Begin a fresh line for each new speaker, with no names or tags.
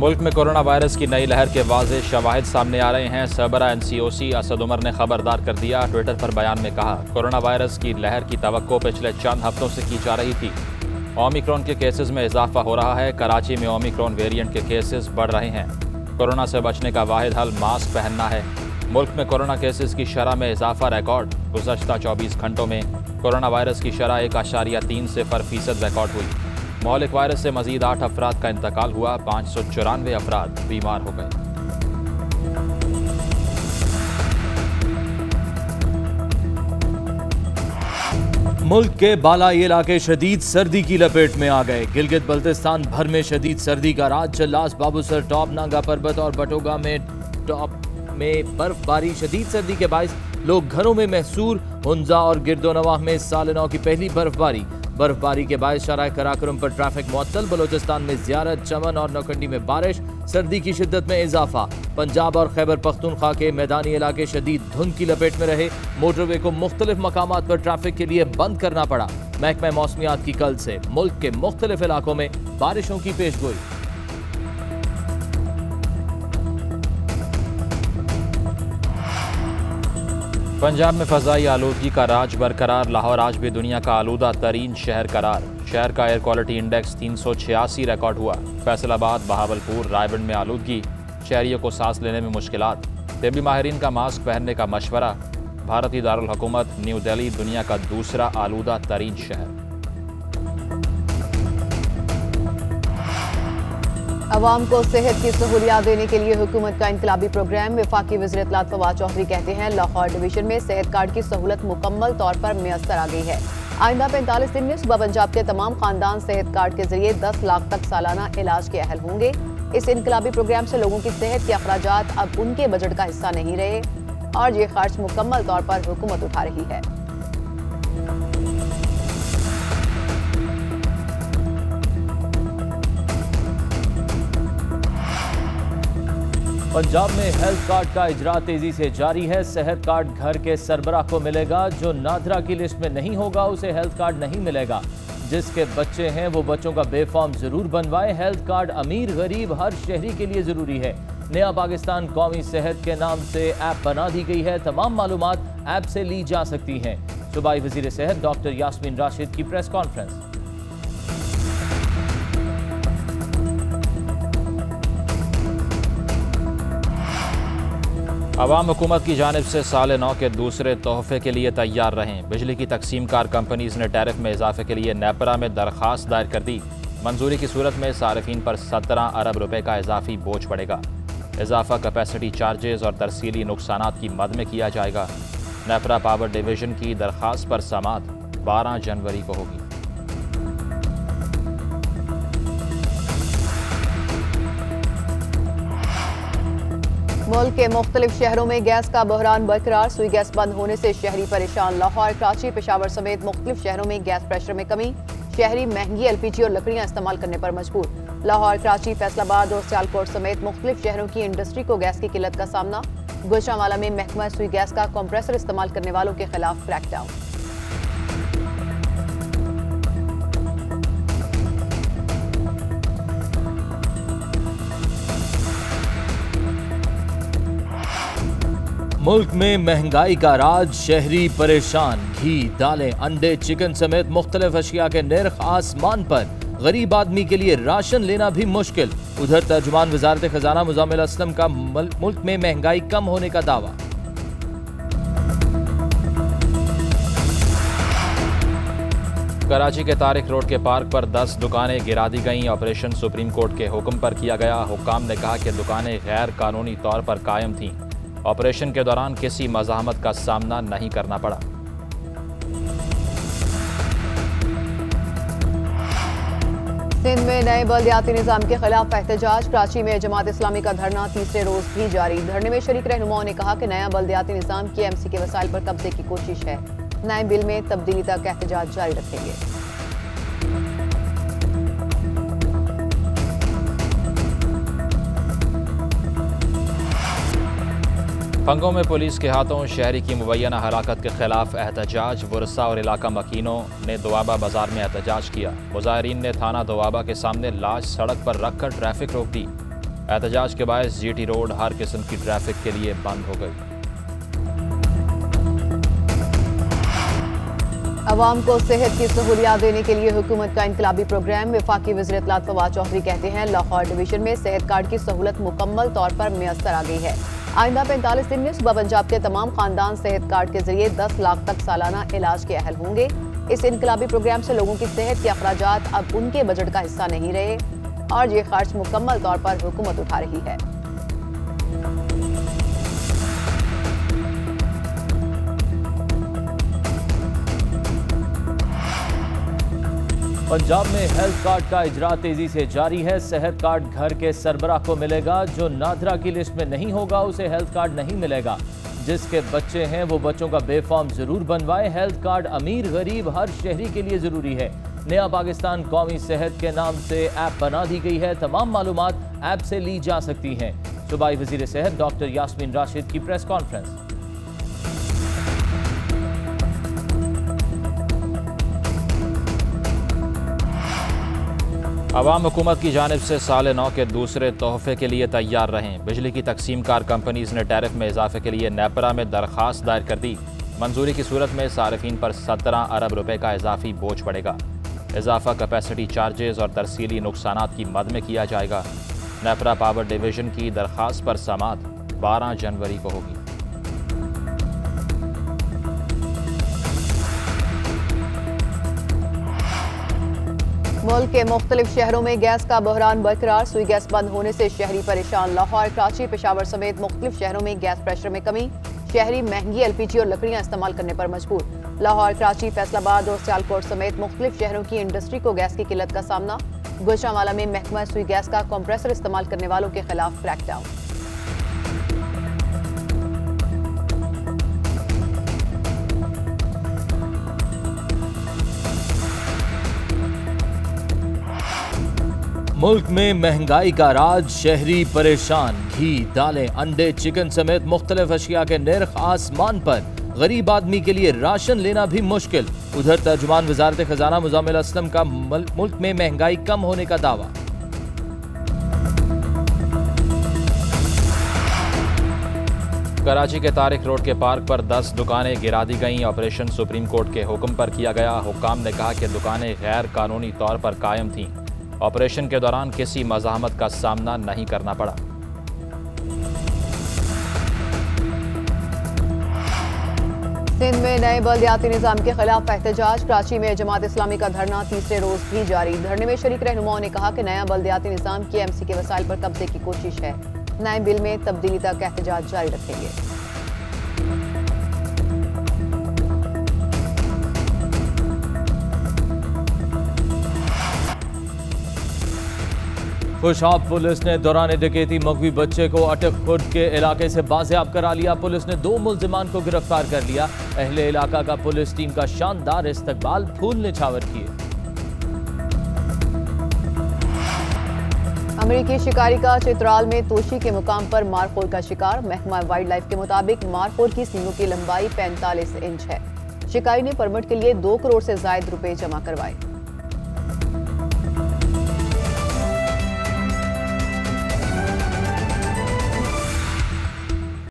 मुल्क में corona virus की नई लहर के वाज़ेह शवाहिद सामने आ रहे हैं। सरबरा NCOC असद उमर ने खबरदार कर दिया। ट्विटर पर बयान में कहा, कोरोना वायरस की लहर की तवक्को पिछले चंद हफ्तों से की जा रही थी। ओमिक्रॉन के केसेस में इजाफा हो रहा है। कराची में ओमिक्रॉन वेरिएंट के केसेस बढ़ रहे हैं। कोरोना से बचने का वाहिद हल मास्क पहनना है। मुल्क में कोरोना केसेस की शरह में इजाफा रिकॉर्ड। गुज़श्ता 24 घंटों में कोरोना वायरस की शरह 1.3 % रिकॉर्ड हुई। मौलिक वायरस से मजीद 8 अफराद का इंतकाल हुआ। 594 अफराद बीमार हो गए।
मुल्क के बालाई इलाके शदीद सर्दी की लपेट में आ गए। गिलगित बल्तिस्तान भर में शदीद सर्दी का राज। चल्लास, बाबूसर टॉप, नांगा पर्वत और बटोगा में टॉप में बर्फबारी। शदीद सर्दी के बायस लोग घरों में महसूर। हुंजा और गिरदोनवाह में साल नौ की पहली बर्फबारी के बायस शराय कराकरम पर ट्रैफिक मुअत्तल। बलोचिस्तान में ज़ियारत, चमन और नौखंडी में बारिश। सर्दी की शिद्दत में इजाफा। पंजाब और खैबर पख्तूनख्वा के मैदानी इलाके शदीद धुंध की लपेट में रहे। मोटरवे को मुख्तलिफ मकामात पर ट्रैफिक के लिए बंद करना पड़ा। महकमा मौसमियात की कल से मुल्क के मुख्तलिफ इलाकों में बारिशों की पेशगोई।
पंजाब में फ़ज़ाई आलूदगी का राज बरकरार। लाहौर आज भी दुनिया का आलूदा तरीन शहर करार। शहर का एयर क्वालिटी इंडेक्स 386 रिकॉर्ड हुआ। फैसलाबाद, बहावलपुर, रायबंद में आलूदगी। शहरियों को सांस लेने में मुश्किलात। तिब्बी माहिरीन का मास्क पहनने का मशवरा। भारतीय दारुल हुकूमत न्यू दिल्ली दुनिया का दूसरा आलूदा तरीन शहर।
अवाम को सेहत की सहूलियात देने के लिए हुकूमत का इनकलाबी प्रोग्राम। वफाकी वज़ीर इत्तलात फवाद चौधरी कहते हैं, लाहौर डिवीजन में सेहत कार्ड की सहूलत मुकम्मल तौर पर मैसर आ गई है। आइंदा 45 दिन में सूबा पंजाब के तमाम खानदान सेहत कार्ड के जरिए 10 लाख तक सालाना इलाज के अहल होंगे। इस इनकलाबी प्रोग्राम से लोगों की सेहत के अखराजात अब उनके बजट का हिस्सा नहीं रहे और ये खर्च मुकम्मल तौर पर हुकूमत उठा रही है।
पंजाब में हेल्थ कार्ड का इजरा तेजी से जारी है। सेहत कार्ड घर के सरबराह को मिलेगा। जो नादरा की लिस्ट में नहीं होगा उसे हेल्थ कार्ड नहीं मिलेगा। जिसके बच्चे हैं वो बच्चों का बेफॉर्म जरूर बनवाए। हेल्थ कार्ड अमीर गरीब हर शहरी के लिए जरूरी है। नया पाकिस्तान कौमी सेहत के नाम से ऐप बना दी गई है। तमाम मालूमात ऐप से ली जा सकती हैं। सूबाई वजीर सेहत डॉक्टर यास्मीन राशिद की प्रेस कॉन्फ्रेंस।
अवाम हुकूमत की जानिब से साल नौ के दूसरे तोहफे के लिए तैयार रहें। बिजली की तकसीम कार कंपनीज ने टैरिफ में इजाफे के लिए नेपरा में दरख्वास्त दायर कर दी। मंजूरी की सूरत में सार्फिन पर 17 अरब रुपए का इजाफी बोझ पड़ेगा। इजाफा कैपेसिटी चार्जेस और तरसीली नुकसानात की मद में किया जाएगा। नेपरा पावर डिवीजन की दरख्वास्त पर समाअत 12 जनवरी को होगी।
मुल्क के मुख्तलिफ शहरों में गैस का बहरान बरकरार। सुई गैस बंद होने से शहरी परेशान। लाहौर, कराची, पेशावर समेत मुख्तलिफ शहरों में गैस प्रेशर में कमी। शहरी महंगी LPG और लकड़ियां इस्तेमाल करने पर मजबूर। लाहौर, कराची, फैसलाबाद और सियालकोट समेत मुख्तलिफ शहरों की इंडस्ट्री को गैस की किल्लत का सामना। गुजरांवाला में महकमा सुई गैस का कंप्रेसर इस्तेमाल करने वालों के खिलाफ क्रैकडाउन।
मुल्क में महंगाई का राज, शहरी परेशान। घी, दालें, अंडे, चिकन समेत मुख्तलिफ अशिया के निर्ख आसमान पर। गरीब आदमी के लिए राशन लेना भी मुश्किल। उधर तर्जुमान वजारत खजाना मुजाम्मिल असलम का मुल्क में महंगाई कम होने का दावा।
कराची के तारिक रोड के पार्क पर 10 दुकानें गिरा दी गईं। ऑपरेशन सुप्रीम कोर्ट के हुक्म पर किया गया। हुक्काम ने कहा कि दुकानें गैर कानूनी तौर पर कायम थीं। ऑपरेशन के दौरान किसी मज़ाहमत का सामना नहीं करना पड़ा।
सिंध में नए बल्दियाती निज़ाम के खिलाफ एहतजाज। कराची में जमात इस्लामी का धरना तीसरे रोज भी जारी। धरने में शरीक रहनुमाओं ने कहा कि नया बल्दियाती निज़ाम KMC के वसाइल पर कब्जे की कोशिश है। नए बिल में तब्दीली तक एहतजाज जारी रखेंगे।
पंगों में पुलिस के हाथों शहरी की मुबैना हलाकत के खिलाफ एहतजाज। वरसा और इलाका मकीनों ने दोआबा बाजार में एहतजाज किया। मुजाहिरीन ने थाना दोआबा के सामने लाश सड़क पर रखकर ट्रैफिक रोक दी। एहतजाज के बायस जीटी रोड हर किस्म की ट्रैफिक के लिए बंद हो गई।
अवाम को सेहत की सहूलियात देने के लिए हुकूमत का इनकलाबी प्रोग्राम। वफाकी वज़ीर इत्तलात फवाद चौधरी कहते हैं लाहौर डिवीजन में सेहत कार्ड की सहूलत मुकम्मल तौर पर मुयस्सर आ गई है। आइंदा 45 दिन में सुबह पंजाब के तमाम खानदान सेहत कार्ड के जरिए 10 लाख तक सालाना इलाज के अहल होंगे। इस इनकलाबी प्रोग्राम से लोगों की सेहत के अखराजात अब उनके बजट का हिस्सा नहीं रहे और ये खर्च मुकम्मल तौर पर हुकूमत उठा रही है।
पंजाब में हेल्थ कार्ड का इजरा तेजी से जारी है। सेहत कार्ड घर के सरबराह को मिलेगा। जो नादरा की लिस्ट में नहीं होगा उसे हेल्थ कार्ड नहीं मिलेगा। जिसके बच्चे हैं वो बच्चों का बेफॉर्म जरूर बनवाए। हेल्थ कार्ड अमीर गरीब हर शहरी के लिए जरूरी है। नया पाकिस्तान कौमी सेहत के नाम से ऐप बना दी गई है। तमाम मालूमात ऐप से ली जा सकती हैं। सूबाई वजीर सेहत डॉक्टर यास्मीन राशिद की प्रेस कॉन्फ्रेंस।
अवाम हुकूमत की जानिब से साल नौ के दूसरे तोहफे के लिए तैयार रहें। बिजली की तकसीम कार कंपनीज ने टैरिफ में इजाफे के लिए नेपरा में दरख्वास्त दायर कर दी। मंजूरी की सूरत में सार्फिन पर 17 अरब रुपए का इजाफी बोझ पड़ेगा। इजाफा कैपेसिटी चार्जेस और तरसीली नुकसानात की मद में किया जाएगा। नेपरा पावर डिवीजन की दरख्वास्त पर समाअत 12 जनवरी को होगी।
मुल्क के मुख्तलिफ शहरों में गैस का बहरान बरकरार। सुई गैस बंद होने से शहरी परेशान। लाहौर, कराची, पेशावर समेत मुख्तलिफ शहरों में गैस प्रेशर में कमी। शहरी महंगी LPG और लकड़ियां इस्तेमाल करने पर मजबूर। लाहौर, कराची, फैसलाबाद और सियालकोट समेत मुख्तलिफ शहरों की इंडस्ट्री को गैस की किल्लत का सामना। गुजरांवाला में महकमा सुई गैस का कंप्रेसर इस्तेमाल करने वालों के खिलाफ क्रैकडाउन।
मुल्क में महंगाई का राज, शहरी परेशान। घी, दालें, अंडे, चिकन समेत मुख्तलिफ अशिया के निर्ख आसमान पर। गरीब आदमी के लिए राशन लेना भी मुश्किल। उधर तर्जुमान वजारत खजाना मुजाम्मिल असलम का मुल्क में महंगाई कम होने का दावा।
कराची के तारिक रोड के पार्क पर 10 दुकानें गिरा दी गईं। ऑपरेशन सुप्रीम कोर्ट के हुक्म पर किया गया। हुक्काम ने कहा कि दुकानें गैर कानूनी तौर पर कायम थीं। ऑपरेशन के दौरान किसी मज़ाहमत का सामना नहीं करना पड़ा।
सिंध में नए बल्दियाती निज़ाम के खिलाफ एहतजाज। कराची में जमात इस्लामी का धरना तीसरे रोज भी जारी। धरने में शरीक रहनुमाओं ने कहा कि नया बल्दियाती निज़ाम KMC के वसाइल पर कब्जे की कोशिश है। नए बिल में तब्दीली तक एहतजाज जारी रखेंगे।
खुशाब पुलिस ने दौरान डकैती मगवी बच्चे को अटक खुर्द के इलाके से बाजियाब करा लिया। पुलिस ने 2 मुल्जिमान को गिरफ्तार कर लिया। अहले इलाका का पुलिस टीम का शानदार इस्तकबाल, फूल निछावर किए।
अमेरिकी शिकारी का चित्राल में तोशी के मुकाम पर मारखोर का शिकार। महकमा वाइल्ड लाइफ के मुताबिक मारखोर की सींगों की लंबाई 45 इंच है। शिकारी ने परमिट के लिए 2 करोड़ से ज्यादा रुपए जमा करवाए।